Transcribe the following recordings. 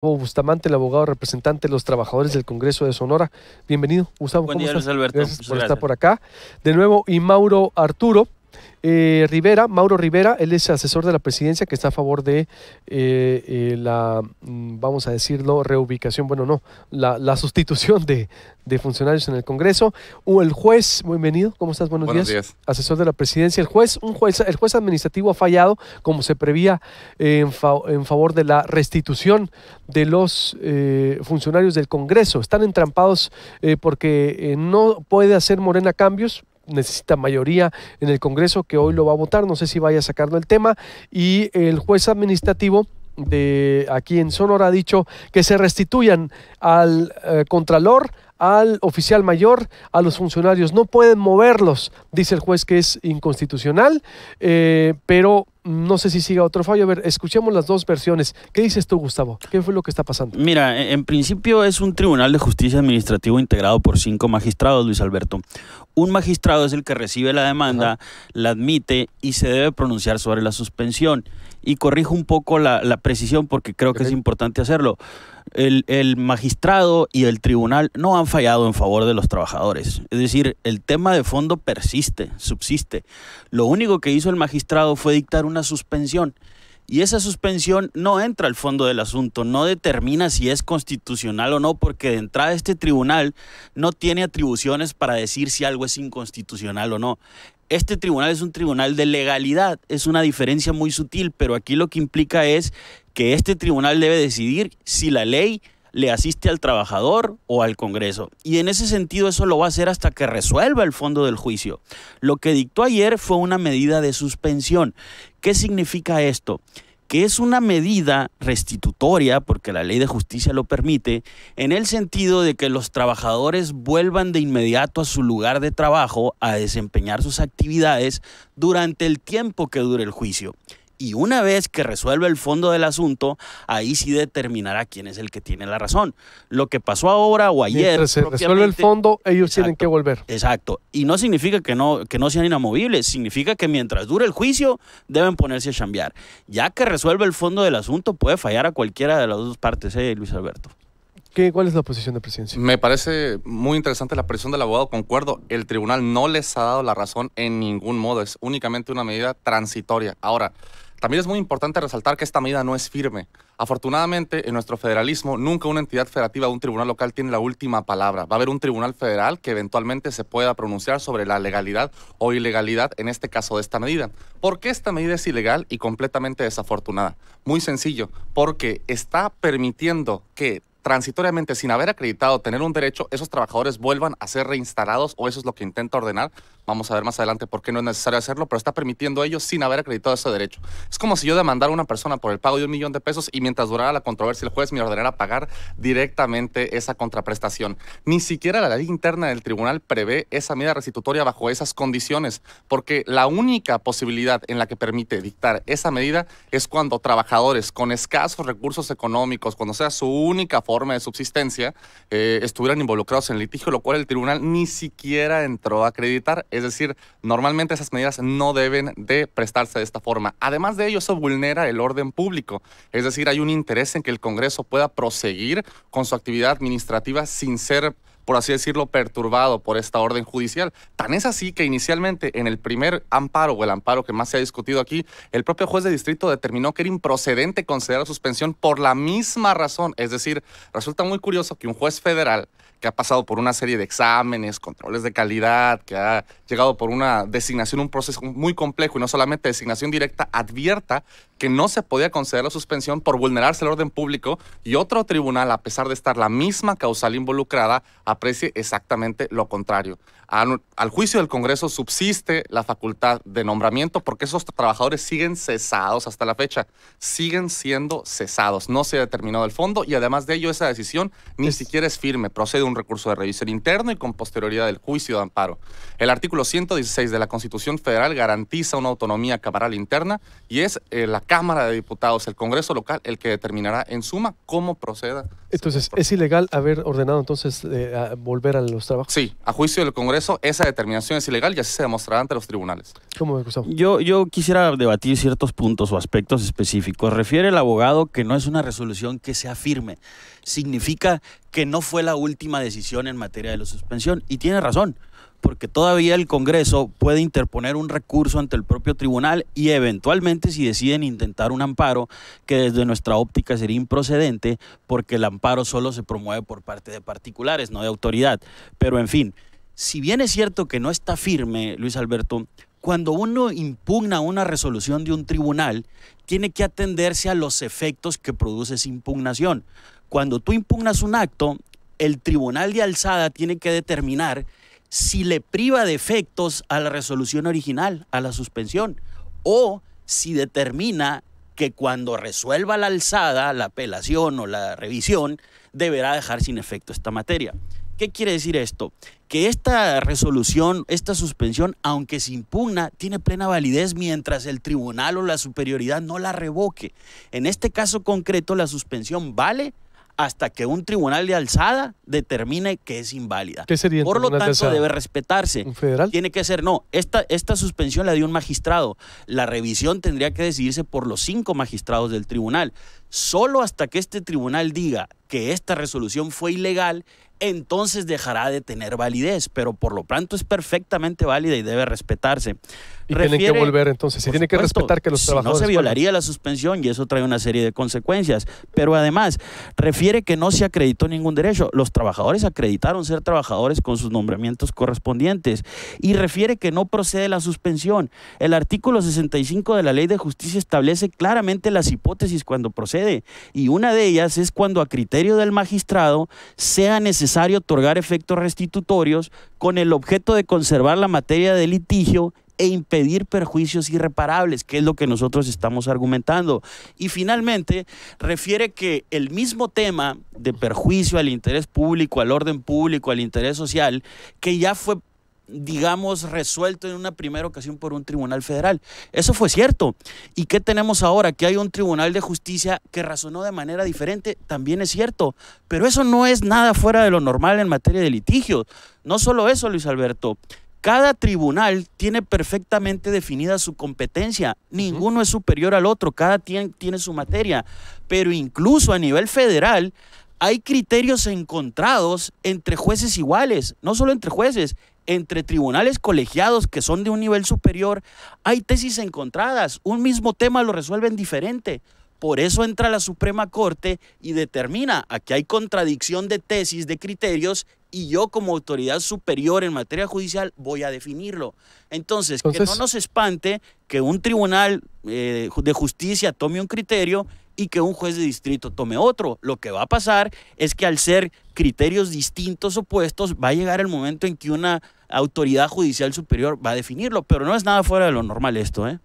Bustamante, el abogado representante de los trabajadores del Congreso de Sonora. Bienvenido, Gustavo. Buen ¿Cómo día, estás? Luis Alberto. Gracias por estar por acá. De nuevo, y Mauro Arturo Rivera, Mauro Rivera, él es asesor de la presidencia que está a favor de vamos a decirlo, reubicación, bueno, no, la sustitución de funcionarios en el Congreso. El juez, bienvenido, ¿cómo estás? Buenos días. Asesor de la presidencia. El juez administrativo ha fallado, como se prevía, en favor de la restitución de los funcionarios del Congreso. Están entrampados porque no puede hacer Morena cambios, necesita mayoría en el Congreso, que hoy lo va a votar, no sé si vaya a sacarlo el tema, y el juez administrativo de aquí en Sonora ha dicho que se restituyan al contralor, al oficial mayor, a los funcionarios. No pueden moverlos, dice el juez, que es inconstitucional, pero no sé si siga otro fallo. A ver, escuchemos las dos versiones. ¿Qué dices tú, Gustavo? ¿Qué fue lo que está pasando? Mira, en principio es un tribunal de justicia administrativo integrado por 5 magistrados, Luis Alberto. Un magistrado es el que recibe la demanda, la admite y se debe pronunciar sobre la suspensión. Y corrijo un poco la precisión porque creo que es importante hacerlo. El magistrado y el tribunal no han fallado en favor de los trabajadores. Es decir, el tema de fondo persiste, subsiste. Lo único que hizo el magistrado fue dictar una suspensión. Y esa suspensión no entra al fondo del asunto, no determina si es constitucional o no, porque de entrada este tribunal no tiene atribuciones para decir si algo es inconstitucional o no. Este tribunal es un tribunal de legalidad, es una diferencia muy sutil, pero aquí lo que implica es que este tribunal debe decidir si la ley le asiste al trabajador o al Congreso. Y en ese sentido eso lo va a hacer hasta que resuelva el fondo del juicio. Lo que dictó ayer fue una medida de suspensión. ¿Qué significa esto? Que es una medida restitutoria, porque la ley de justicia lo permite, en el sentido de que los trabajadores vuelvan de inmediato a su lugar de trabajo a desempeñar sus actividades durante el tiempo que dure el juicio. Y una vez que resuelva el fondo del asunto, ahí sí determinará quién es el que tiene la razón. Lo que pasó ahora o ayer... Mientras se resuelve el fondo, ellos tienen que volver. Exacto. Y no significa que no sean inamovibles. Significa que mientras dure el juicio, deben ponerse a chambear. Ya que resuelve el fondo del asunto, puede fallar a cualquiera de las dos partes, Luis Alberto. ¿Cuál es la posición de presidencia? Me parece muy interesante la posición del abogado, concuerdo. El tribunal no les ha dado la razón en ningún modo. Es únicamente una medida transitoria. Ahora, también es muy importante resaltar que esta medida no es firme. Afortunadamente, en nuestro federalismo, nunca una entidad federativa o un tribunal local tiene la última palabra. Va a haber un tribunal federal que eventualmente se pueda pronunciar sobre la legalidad o ilegalidad, en este caso, de esta medida. ¿Por qué esta medida es ilegal y completamente desafortunada? Muy sencillo, porque está permitiendo que transitoriamente, sin haber acreditado tener un derecho, esos trabajadores vuelvan a ser reinstalados, o eso es lo que intenta ordenar. Vamos a ver más adelante por qué no es necesario hacerlo, pero está permitiendo ellos sin haber acreditado ese derecho. Es como si yo demandara a una persona por el pago de $1.000.000 y mientras durara la controversia el juez me ordenara pagar directamente esa contraprestación. Ni siquiera la ley interna del tribunal prevé esa medida restitutoria bajo esas condiciones, porque la única posibilidad en la que permite dictar esa medida es cuando trabajadores con escasos recursos económicos, cuando sea su única forma de subsistencia, estuvieran involucrados en el litigio, lo cual el tribunal ni siquiera entró a acreditar. Es decir, normalmente esas medidas no deben de prestarse de esta forma. Además de ello, eso vulnera el orden público. Es decir, hay un interés en que el Congreso pueda proseguir con su actividad administrativa sin ser, por así decirlo, perturbado por esta orden judicial. Tan es así que inicialmente en el primer amparo, o el amparo que más se ha discutido aquí, el propio juez de distrito determinó que era improcedente conceder la suspensión por la misma razón. Es decir, resulta muy curioso que un juez federal que ha pasado por una serie de exámenes, controles de calidad, que ha llegado por una designación, un proceso muy complejo y no solamente designación directa, advierta que no se podía conceder la suspensión por vulnerarse el orden público, y otro tribunal, a pesar de estar la misma causal involucrada, aprecie exactamente lo contrario. Al juicio del Congreso subsiste la facultad de nombramiento porque esos trabajadores siguen cesados hasta la fecha, siguen siendo cesados, no se ha determinado el fondo, y además de ello esa decisión ni siquiera es firme, procede un recurso de revisión interno y con posterioridad del juicio de amparo. El artículo 116 de la Constitución Federal garantiza una autonomía cameral interna y es la Cámara de Diputados, el Congreso local, el que determinará en suma cómo proceda Entonces, ¿es ilegal haber ordenado entonces volver a los trabajos? Sí, a juicio del Congreso, esa determinación es ilegal y así se demostrará ante los tribunales. ¿Cómo, Gustavo? Yo quisiera debatir ciertos puntos o aspectos específicos. Refiere el abogado que no es una resolución que sea firme. Significa que no fue la última decisión en materia de la suspensión. Y tiene razón, porque todavía el Congreso puede interponer un recurso ante el propio tribunal y eventualmente, si deciden intentar un amparo, que desde nuestra óptica sería improcedente, porque el amparo solo se promueve por parte de particulares, no de autoridad. Pero en fin, si bien es cierto que no está firme, Luis Alberto, cuando uno impugna una resolución de un tribunal, tiene que atenderse a los efectos que produce esa impugnación. Cuando tú impugnas un acto, el tribunal de alzada tiene que determinar si le priva de efectos a la resolución original, a la suspensión, o si determina que cuando resuelva la alzada, la apelación o la revisión, deberá dejar sin efecto esta materia. ¿Qué quiere decir esto? Que esta resolución, esta suspensión, aunque se impugna, tiene plena validez mientras el tribunal o la superioridad no la revoque. En este caso concreto, la suspensión vale hasta que un tribunal de alzada determine que es inválida. ¿Qué sería? Por lo tanto, debe respetarse. ¿Un federal? Tiene que ser, no, esta suspensión la dio un magistrado. La revisión tendría que decidirse por los 5 magistrados del tribunal. Solo hasta que este tribunal diga que esta resolución fue ilegal, entonces dejará de tener validez, pero por lo pronto es perfectamente válida y debe respetarse. Y tienen que volver entonces, se tiene que respetar que los trabajadores... Si no, se violaría la suspensión y eso trae una serie de consecuencias. Pero además, refiere que no se acreditó ningún derecho. Los trabajadores acreditaron ser trabajadores con sus nombramientos correspondientes. Y refiere que no procede la suspensión. El artículo 65 de la Ley de Justicia establece claramente las hipótesis cuando procede. Y una de ellas es cuando a criterio del magistrado sea necesario otorgar efectos restitutorios con el objeto de conservar la materia de litigio e impedir perjuicios irreparables, que es lo que nosotros estamos argumentando. Y finalmente, refiere que el mismo tema de perjuicio al interés público, al orden público, al interés social, que ya fue, digamos, resuelto en una primera ocasión por un tribunal federal. Eso fue cierto. ¿Y qué tenemos ahora? Que hay un tribunal de justicia que razonó de manera diferente, también es cierto. Pero eso no es nada fuera de lo normal en materia de litigio. No solo eso, Luis Alberto. Cada tribunal tiene perfectamente definida su competencia. Ninguno es superior al otro, cada tiene su materia. Pero incluso a nivel federal hay criterios encontrados entre jueces iguales, no solo entre jueces, entre tribunales colegiados que son de un nivel superior. Hay tesis encontradas, un mismo tema lo resuelven diferente. Por eso entra la Suprema Corte y determina aquí hay contradicción de tesis, de criterios, y yo como autoridad superior en materia judicial voy a definirlo. Entonces, que no nos espante que un tribunal de justicia tome un criterio y que un juez de distrito tome otro. Lo que va a pasar es que al ser criterios distintos, opuestos, va a llegar el momento en que una autoridad judicial superior va a definirlo, pero no es nada fuera de lo normal esto, ¿eh?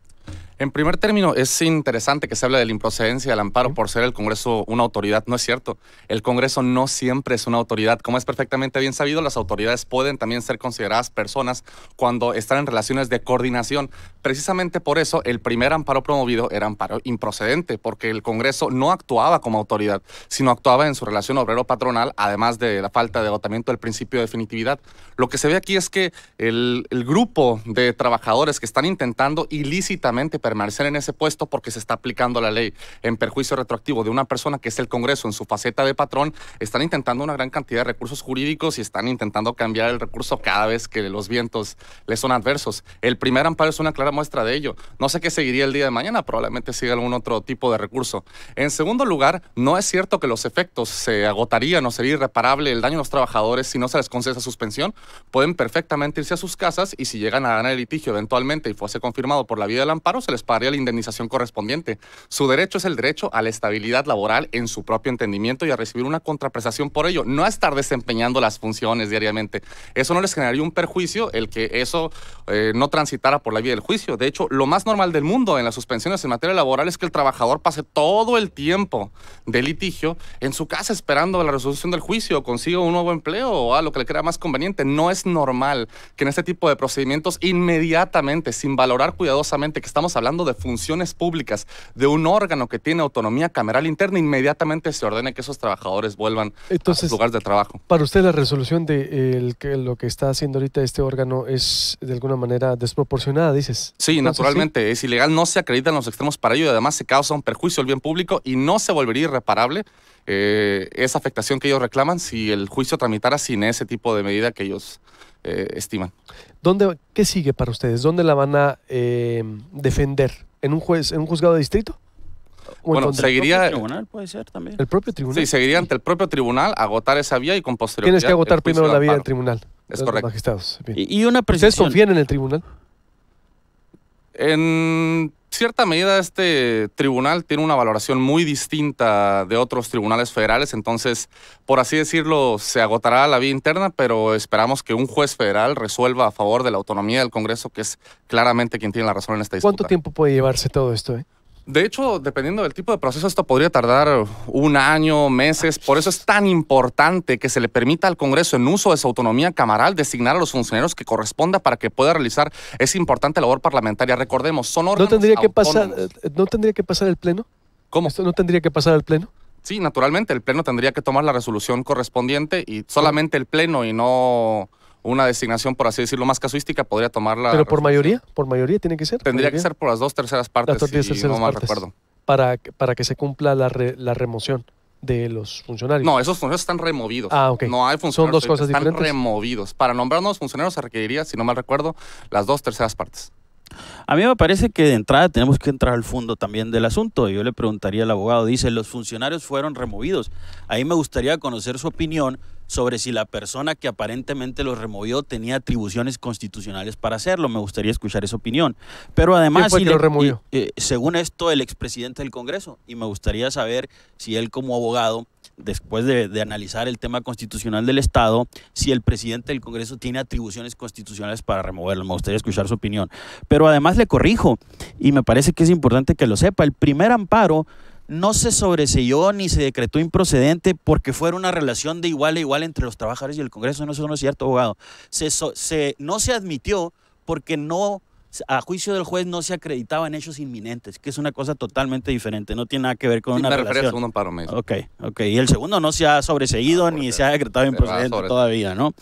En primer término, es interesante que se hable de la improcedencia del amparo por ser el Congreso una autoridad. No es cierto. El Congreso no siempre es una autoridad. Como es perfectamente bien sabido, las autoridades pueden también ser consideradas personas cuando están en relaciones de coordinación. Precisamente por eso, el primer amparo promovido era amparo improcedente, porque el Congreso no actuaba como autoridad, sino actuaba en su relación obrero-patronal, además de la falta de agotamiento del principio de definitividad. Lo que se ve aquí es que el grupo de trabajadores que están intentando ilícitamente permanecer en ese puesto porque se está aplicando la ley en perjuicio retroactivo de una persona que es el Congreso en su faceta de patrón, están intentando una gran cantidad de recursos jurídicos y están intentando cambiar el recurso cada vez que los vientos les son adversos. El primer amparo es una clara muestra de ello. No sé qué seguiría el día de mañana, probablemente siga algún otro tipo de recurso. En segundo lugar, no es cierto que los efectos se agotarían o sería irreparable el daño a los trabajadores si no se les concede esa suspensión. Pueden perfectamente irse a sus casas y si llegan a ganar el litigio eventualmente y fuese confirmado por la vía del amparo, se les pagaría la indemnización correspondiente. Su derecho es el derecho a la estabilidad laboral en su propio entendimiento y a recibir una contraprestación por ello, no a estar desempeñando las funciones diariamente. Eso no les generaría un perjuicio el que eso no transitara por la vía del juicio. De hecho, lo más normal del mundo en las suspensiones en materia laboral es que el trabajador pase todo el tiempo de litigio en su casa esperando la resolución del juicio, consiga un nuevo empleo o a lo que le crea más conveniente. No es normal que en este tipo de procedimientos inmediatamente, sin valorar cuidadosamente que estamos hablando hablando de funciones públicas de un órgano que tiene autonomía cameral interna, inmediatamente se ordene que esos trabajadores vuelvan a sus lugares de trabajo. Para usted la resolución de lo que está haciendo ahorita este órgano es de alguna manera desproporcionada, dices. Sí, naturalmente, ¿sí? Es ilegal, no se acreditan los extremos para ello y además se causa un perjuicio al bien público y no se volvería irreparable esa afectación que ellos reclaman si el juicio tramitara sin ese tipo de medida que ellos estiman. ¿Qué sigue para ustedes? ¿Dónde la van a defender? ¿En un juzgado de distrito? Bueno, seguiría... ¿El propio tribunal puede ser también? ¿El propio tribunal? Sí, seguiría ante el propio tribunal, agotar esa vía y con posterioridad... Tienes que agotar primero la vía del tribunal. Es correcto. Magistrados. Y una precisión. ¿Ustedes confían en el tribunal? En cierta medida este tribunal tiene una valoración muy distinta de otros tribunales federales, entonces, por así decirlo, se agotará la vía interna, pero esperamos que un juez federal resuelva a favor de la autonomía del Congreso, que es claramente quien tiene la razón en esta disputa. ¿Cuánto tiempo puede llevarse todo esto? De hecho, dependiendo del tipo de proceso, esto podría tardar un año, meses. Por eso es tan importante que se le permita al Congreso, en uso de su autonomía cameral, designar a los funcionarios que corresponda para que pueda realizar esa importante labor parlamentaria. Recordemos, son órganos autónomos. ¿No tendría que pasar el Pleno? ¿Cómo? ¿Esto no tendría que pasar al Pleno? Sí, naturalmente, el Pleno tendría que tomar la resolución correspondiente y solamente el Pleno y no una designación, por así decirlo, más casuística, podría tomarla. ¿Pero por mayoría? ¿Por mayoría tiene que ser? Tendría que ser por las 2/3 partes, si no mal recuerdo. Para que se cumpla la remoción de los funcionarios. No, esos funcionarios están removidos. Ah, ok. No hay funcionarios. Son dos cosas diferentes. diferentes. Están removidos. Para nombrar nuevos funcionarios se requeriría, si no mal recuerdo, las 2/3 partes. A mí me parece que de entrada tenemos que entrar al fondo también del asunto. Yo le preguntaría al abogado, dice, los funcionarios fueron removidos. Ahí me gustaría conocer su opinión sobre si la persona que aparentemente los removió tenía atribuciones constitucionales para hacerlo. Me gustaría escuchar esa opinión. Pero además, ¿quién fue que lo removió? Según esto, el expresidente del Congreso. Y me gustaría saber si él como abogado, después de analizar el tema constitucional del Estado, si el presidente del Congreso tiene atribuciones constitucionales para removerlo. Me gustaría escuchar su opinión. Pero además le corrijo, y me parece que es importante que lo sepa, el primer amparo no se sobreseyó ni se decretó improcedente porque fuera una relación de igual a igual entre los trabajadores y el Congreso. No, eso no es cierto, abogado. No se admitió porque no, a juicio del juez, no se acreditaban hechos inminentes, que es una cosa totalmente diferente, no tiene nada que ver con una relación. Me refería al segundo amparo, me dice. Ok. Y el segundo no se ha sobreseído ni se ha decretado improcedente todavía, ¿no?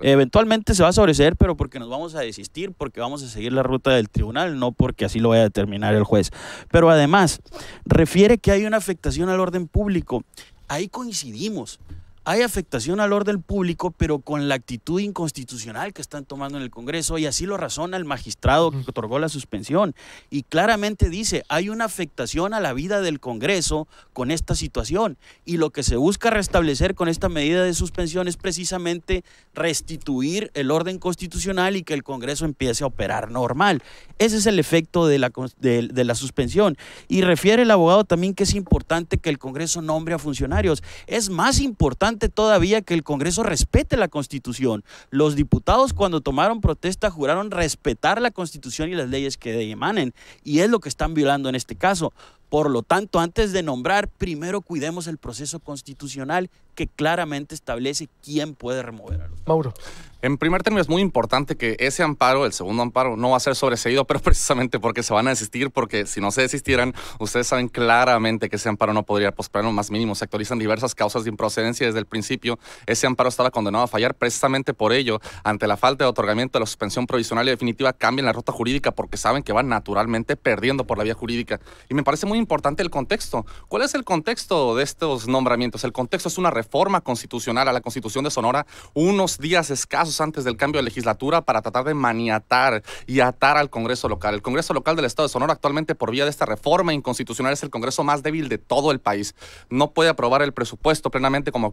Eventualmente se va a sobreseer, pero porque nos vamos a desistir, porque vamos a seguir la ruta del tribunal, no porque así lo vaya a determinar el juez. Pero además, refiere que hay una afectación al orden público. Ahí coincidimos. Hay afectación al orden público, pero con la actitud inconstitucional que están tomando en el Congreso, y así lo razona el magistrado que otorgó la suspensión. Y claramente dice, hay una afectación a la vida del Congreso con esta situación. Y lo que se busca restablecer con esta medida de suspensión es precisamente restituir el orden constitucional y que el Congreso empiece a operar normal. Ese es el efecto de la suspensión. Y refiere el abogado también que es importante que el Congreso nombre a funcionarios. Es más importante todavía que el Congreso respete la Constitución. Los diputados, cuando tomaron protesta, juraron respetar la Constitución y las leyes que de emanen, y es lo que están violando en este caso. Por lo tanto, antes de nombrar, primero cuidemos el proceso constitucional que claramente establece quién puede remover a los... Mauro. En primer término, es muy importante que ese amparo, el segundo amparo, no va a ser sobreseído, pero precisamente porque se van a desistir, porque si no se desistieran, ustedes saben claramente que ese amparo no podría prosperar en lo más mínimo. Se actualizan diversas causas de improcedencia desde el principio. Ese amparo estaba condenado a fallar. Precisamente por ello, ante la falta de otorgamiento de la suspensión provisional y definitiva, cambian la ruta jurídica porque saben que van naturalmente perdiendo por la vía jurídica. Y me parece muy importante el contexto. ¿Cuál es el contexto de estos nombramientos? El contexto es una reforma constitucional a la Constitución de Sonora unos días escasos antes del cambio de legislatura para tratar de maniatar y atar al Congreso local. El Congreso local del Estado de Sonora actualmente, por vía de esta reforma inconstitucional, es el Congreso más débil de todo el país. No puede aprobar el presupuesto plenamente como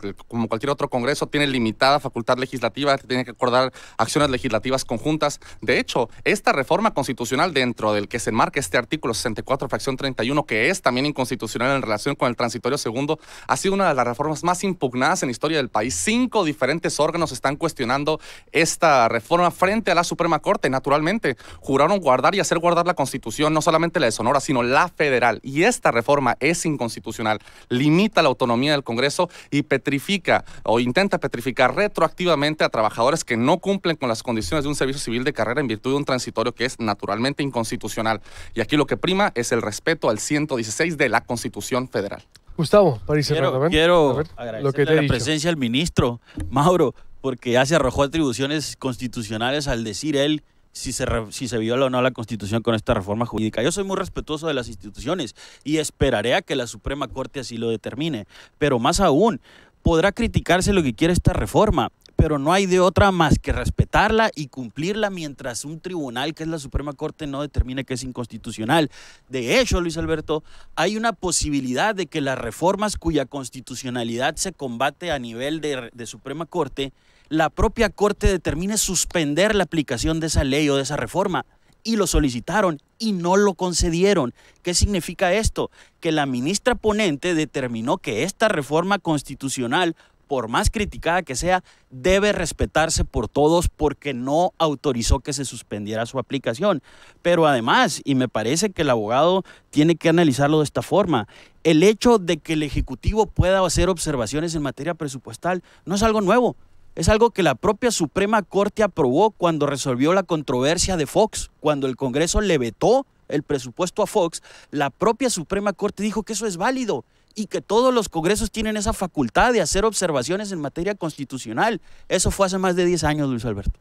cualquier otro Congreso. Tiene limitada facultad legislativa, tiene que acordar acciones legislativas conjuntas. De hecho, esta reforma constitucional, dentro del que se enmarca este artículo 64, fracción 31, que que es también inconstitucional en relación con el transitorio segundo, ha sido una de las reformas más impugnadas en la historia del país. 5 diferentes órganos están cuestionando esta reforma frente a la Suprema Corte. Naturalmente, juraron guardar y hacer guardar la Constitución, no solamente la de Sonora, sino la federal. Y esta reforma es inconstitucional, limita la autonomía del Congreso y petrifica o intenta petrificar retroactivamente a trabajadores que no cumplen con las condiciones de un servicio civil de carrera en virtud de un transitorio que es naturalmente inconstitucional. Y aquí lo que prima es el respeto al 116 de la Constitución Federal. Gustavo, para ir cerrando, quiero agradecerle la presencia del ministro Mauro, porque ya se arrojó atribuciones constitucionales al decir él si se viola o no la Constitución con esta reforma jurídica. Yo soy muy respetuoso de las instituciones y esperaré a que la Suprema Corte así lo determine. Pero más aún, podrá criticarse lo que quiere esta reforma, pero no hay de otra más que respetarla y cumplirla mientras un tribunal, que es la Suprema Corte, no determine que es inconstitucional. De hecho, Luis Alberto, hay una posibilidad de que las reformas cuya constitucionalidad se combate a nivel de Suprema Corte, la propia Corte determine suspender la aplicación de esa ley o de esa reforma. Y lo solicitaron y no lo concedieron. ¿Qué significa esto? Que la ministra ponente determinó que esta reforma constitucional, por más criticada que sea, debe respetarse por todos porque no autorizó que se suspendiera su aplicación. Pero además, y me parece que el abogado tiene que analizarlo de esta forma, el hecho de que el Ejecutivo pueda hacer observaciones en materia presupuestal no es algo nuevo. Es algo que la propia Suprema Corte aprobó cuando resolvió la controversia de Fox. Cuando el Congreso le vetó el presupuesto a Fox, la propia Suprema Corte dijo que eso es válido y que todos los congresos tienen esa facultad de hacer observaciones en materia constitucional. Eso fue hace más de 10 años, Luis Alberto.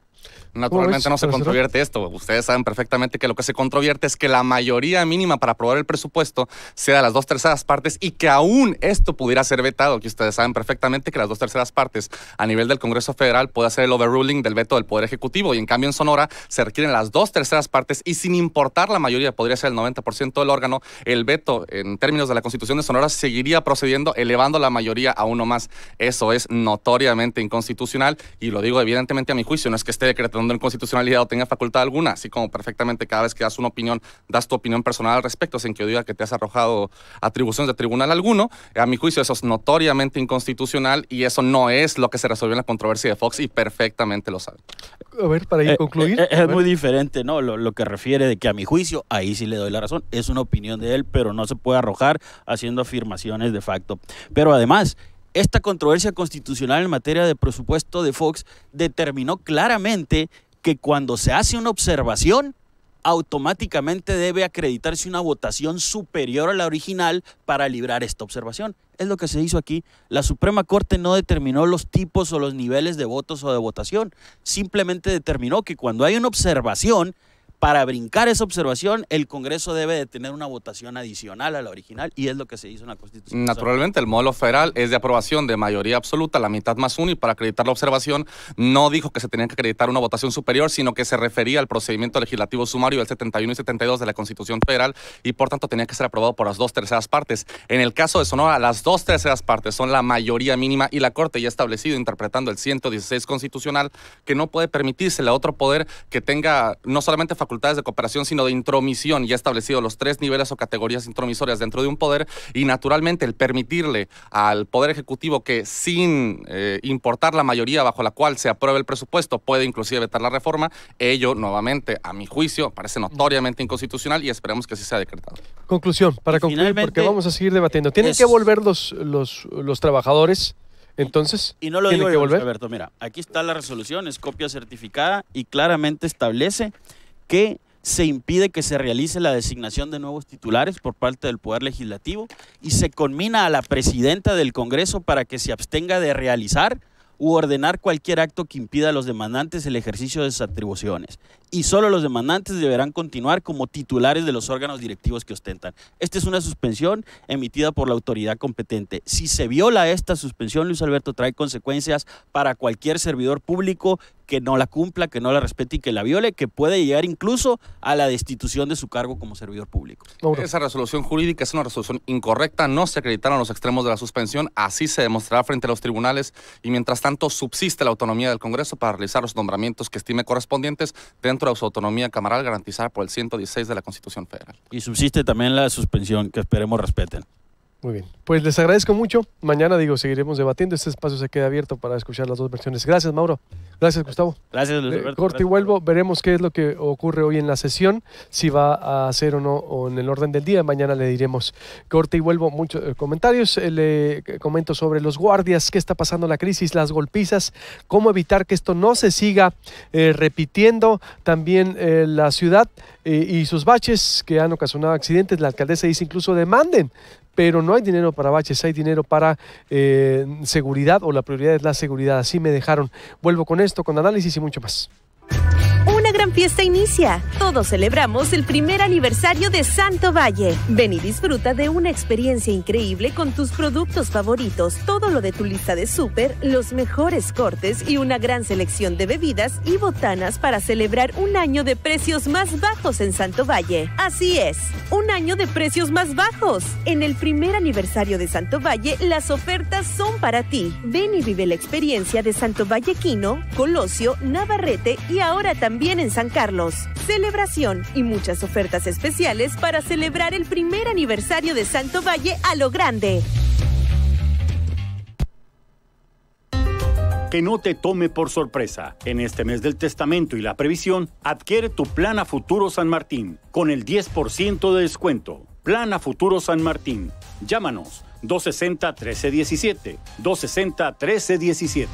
Naturalmente no se controvierte esto. Ustedes saben perfectamente que lo que se controvierte es que la mayoría mínima para aprobar el presupuesto sea de las 2/3 partes y que aún esto pudiera ser vetado, que ustedes saben perfectamente que las 2/3 partes a nivel del Congreso Federal puede hacer el overruling del veto del Poder Ejecutivo, y en cambio en Sonora se requieren las 2/3 partes y sin importar la mayoría, podría ser el 90% del órgano, el veto en términos de la Constitución de Sonora seguiría procediendo elevando la mayoría a uno más. Eso es notoriamente inconstitucional y lo digo evidentemente a mi juicio, no es que esté decretando inconstitucionalidad o tenga facultad alguna, así como perfectamente cada vez que das una opinión, das tu opinión personal al respecto, sin que yo diga que te has arrojado atribuciones de tribunal alguno. A mi juicio eso es notoriamente inconstitucional y eso no es lo que se resolvió en la controversia de Fox y perfectamente lo sabe. A ver, para ir concluir. Es muy diferente, ¿no? Lo que refiere de que a mi juicio, ahí sí le doy la razón, es una opinión de él, pero no se puede arrojar haciendo afirmaciones de facto. Pero además, esta controversia constitucional en materia de presupuesto de Fox determinó claramente que cuando se hace una observación, automáticamente debe acreditarse una votación superior a la original para librar esta observación. Es lo que se hizo aquí. La Suprema Corte no determinó los tipos o los niveles de votos o de votación. Simplemente determinó que cuando hay una observación, para brincar esa observación, el Congreso debe de tener una votación adicional a la original y es lo que se hizo en la Constitución. Naturalmente, el modelo federal es de aprobación de mayoría absoluta, la mitad más uno, y para acreditar la observación no dijo que se tenía que acreditar una votación superior, sino que se refería al procedimiento legislativo sumario del 71 y 72 de la Constitución Federal y por tanto tenía que ser aprobado por las 2/3 partes. En el caso de Sonora, las 2/3 partes son la mayoría mínima y la Corte ya ha establecido, interpretando el 116 constitucional, que no puede permitírsele a otro poder que tenga no solamente facultades de cooperación, sino de intromisión. Ya ha establecido los 3 niveles o categorías intromisorias dentro de un poder y naturalmente el permitirle al Poder Ejecutivo que sin importar la mayoría bajo la cual se apruebe el presupuesto puede inclusive vetar la reforma, ello nuevamente a mi juicio parece notoriamente inconstitucional y esperemos que así sea decretado. Conclusión, para concluir, porque vamos a seguir debatiendo. Tienen que volver los trabajadores. Entonces, y no lo digo yo, Alberto, mira, aquí está la resolución, es copia certificada y claramente establece que se impide que se realice la designación de nuevos titulares por parte del Poder Legislativo y se conmina a la presidenta del Congreso para que se abstenga de realizar u ordenar cualquier acto que impida a los demandantes el ejercicio de sus atribuciones. Y solo los demandantes deberán continuar como titulares de los órganos directivos que ostentan. Esta es una suspensión emitida por la autoridad competente. Si se viola esta suspensión, Luis Alberto, trae consecuencias para cualquier servidor público que no la cumpla, que no la respete y que la viole, que puede llegar incluso a la destitución de su cargo como servidor público. Esa resolución jurídica es una resolución incorrecta, no se acreditaron los extremos de la suspensión, así se demostrará frente a los tribunales y mientras tanto subsiste la autonomía del Congreso para realizar los nombramientos que estime correspondientes dentro de su autonomía cameral garantizada por el 116 de la Constitución Federal. Y subsiste también la suspensión, que esperemos respeten. Muy bien, pues les agradezco mucho. Mañana, seguiremos debatiendo. Este espacio se queda abierto para escuchar las dos versiones. Gracias, Mauro. Gracias, Gustavo. Gracias, Luis Alberto. Corte y vuelvo. Veremos qué es lo que ocurre hoy en la sesión, si va a ser o no o en el orden del día. Mañana le diremos. Corte y vuelvo. Muchos comentarios. Le comento sobre los guardias, qué está pasando en la crisis, las golpizas, cómo evitar que esto no se siga repitiendo. También la ciudad y sus baches que han ocasionado accidentes. La alcaldesa dice incluso demanden, pero no hay dinero para baches, hay dinero para seguridad, o la prioridad es la seguridad. Así me dejaron. Vuelvo con esto, con análisis y mucho más. Una gran fiesta inicia. Todos celebramos el primer aniversario de Santo Valle. Ven y disfruta de una experiencia increíble con tus productos favoritos, todo lo de tu lista de súper, los mejores cortes y una gran selección de bebidas y botanas para celebrar un año de precios más bajos en Santo Valle. Así es, un año de precios más bajos. En el primer aniversario de Santo Valle, las ofertas son para ti. Ven y vive la experiencia de Santo Valle Quino, Colosio, Navarrete y ahora también en San Carlos. Celebración y muchas ofertas especiales para celebrar el primer aniversario de Santo Valle a lo grande. Que no te tome por sorpresa. En este mes del testamento y la previsión, adquiere tu Plan a Futuro San Martín con el 10% de descuento. Plan a Futuro San Martín. Llámanos 260-1317. 260-1317.